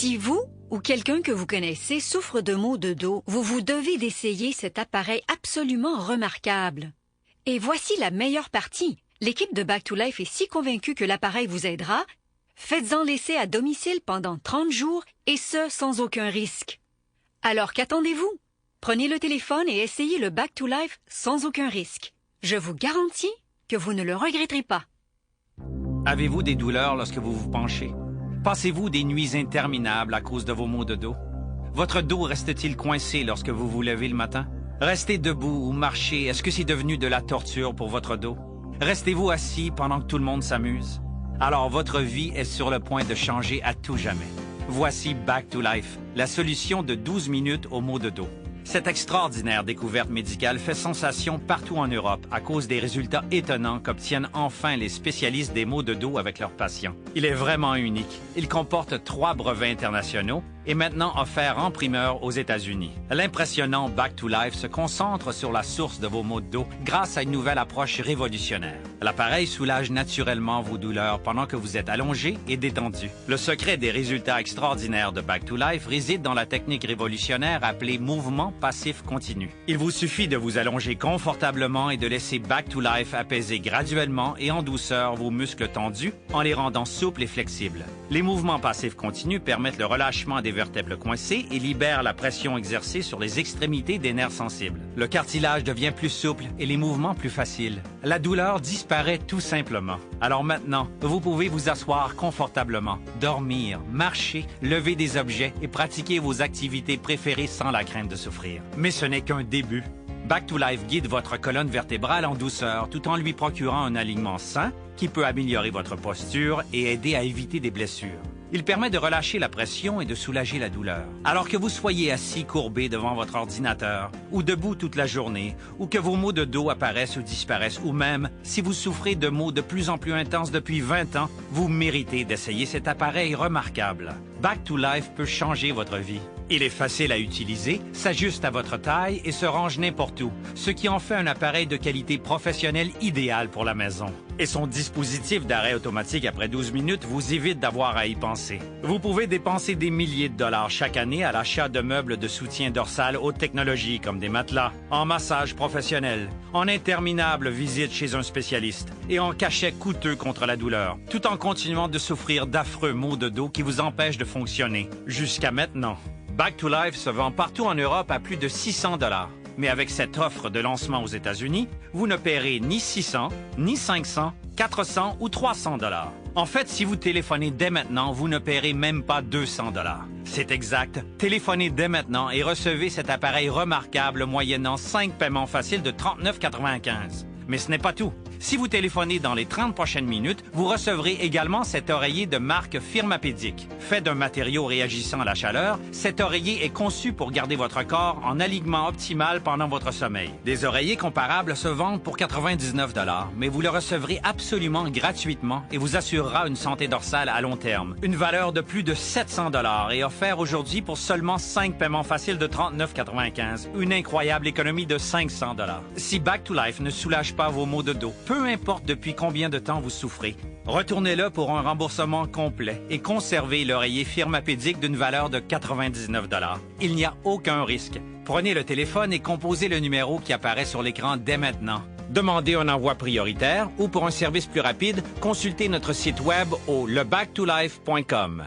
Si vous ou quelqu'un que vous connaissez souffre de maux de dos, vous devez d'essayer cet appareil absolument remarquable. Et voici la meilleure partie. L'équipe de Back to Life est si convaincue que l'appareil vous aidera, faites-en l'essai à domicile pendant 30 jours et ce, sans aucun risque. Alors qu'attendez-vous? Prenez le téléphone et essayez le Back to Life sans aucun risque. Je vous garantis que vous ne le regretterez pas. Avez-vous des douleurs lorsque vous vous penchez? Passez-vous des nuits interminables à cause de vos maux de dos? Votre dos reste-t-il coincé lorsque vous vous levez le matin? Restez debout ou marchez, est-ce que c'est devenu de la torture pour votre dos? Restez-vous assis pendant que tout le monde s'amuse? Alors votre vie est sur le point de changer à tout jamais. Voici Back to Life, la solution de 12 minutes aux maux de dos. Cette extraordinaire découverte médicale fait sensation partout en Europe à cause des résultats étonnants qu'obtiennent enfin les spécialistes des maux de dos avec leurs patients. Il est vraiment unique. Il comporte 3 brevets internationaux et maintenant offert en primeur aux États-Unis. L'impressionnant Back to Life se concentre sur la source de vos maux de dos grâce à une nouvelle approche révolutionnaire. L'appareil soulage naturellement vos douleurs pendant que vous êtes allongé et détendu. Le secret des résultats extraordinaires de Back to Life réside dans la technique révolutionnaire appelée mouvement passif continu. Il vous suffit de vous allonger confortablement et de laisser Back to Life apaiser graduellement et en douceur vos muscles tendus en les rendant souples et flexibles. Les mouvements passifs continus permettent le relâchement des vertèbres coincées et libèrent la pression exercée sur les extrémités des nerfs sensibles. Le cartilage devient plus souple et les mouvements plus faciles. La douleur disparaît tout simplement. Alors maintenant, vous pouvez vous asseoir confortablement, dormir, marcher, lever des objets et pratiquer vos activités préférées sans la crainte de souffrir. Mais ce n'est qu'un début. Back to Life guide votre colonne vertébrale en douceur tout en lui procurant un alignement sain qui peut améliorer votre posture et aider à éviter des blessures. Il permet de relâcher la pression et de soulager la douleur. Alors que vous soyez assis courbé devant votre ordinateur, ou debout toute la journée, ou que vos maux de dos apparaissent ou disparaissent, ou même si vous souffrez de maux de plus en plus intenses depuis 20 ans, vous méritez d'essayer cet appareil remarquable. Back to Life peut changer votre vie. Il est facile à utiliser, s'ajuste à votre taille et se range n'importe où, ce qui en fait un appareil de qualité professionnelle idéal pour la maison. Et son dispositif d'arrêt automatique après 12 minutes vous évite d'avoir à y penser. Vous pouvez dépenser des milliers de dollars chaque année à l'achat de meubles de soutien dorsal haute technologie comme des matelas, en massage professionnel, en interminables visites chez un spécialiste et en cachets coûteux contre la douleur, tout en continuant de souffrir d'affreux maux de dos qui vous empêchent de fonctionner. Jusqu'à maintenant. Back to Life se vend partout en Europe à plus de 600 $. Mais avec cette offre de lancement aux États-Unis, vous ne paierez ni 600, ni 500, 400 ou 300 $. En fait, si vous téléphonez dès maintenant, vous ne paierez même pas 200 $. C'est exact. Téléphonez dès maintenant et recevez cet appareil remarquable moyennant 5 paiements faciles de 39,95 $. Mais ce n'est pas tout. Si vous téléphonez dans les 30 prochaines minutes, vous recevrez également cet oreiller de marque Firmapedic. Fait d'un matériau réagissant à la chaleur, cet oreiller est conçu pour garder votre corps en alignement optimal pendant votre sommeil. Des oreillers comparables se vendent pour 99 $, mais vous le recevrez absolument gratuitement et vous assurera une santé dorsale à long terme. Une valeur de plus de 700 $ est offerte aujourd'hui pour seulement 5 paiements faciles de 39,95 $. Une incroyable économie de 500 $. Si Back to Life ne soulage pas vos maux de dos, peu importe depuis combien de temps vous souffrez, retournez-le pour un remboursement complet et conservez l'oreiller Firmapedic d'une valeur de 99 $. Il n'y a aucun risque. Prenez le téléphone et composez le numéro qui apparaît sur l'écran dès maintenant. Demandez un envoi prioritaire ou pour un service plus rapide, consultez notre site web au lebacktolife.com.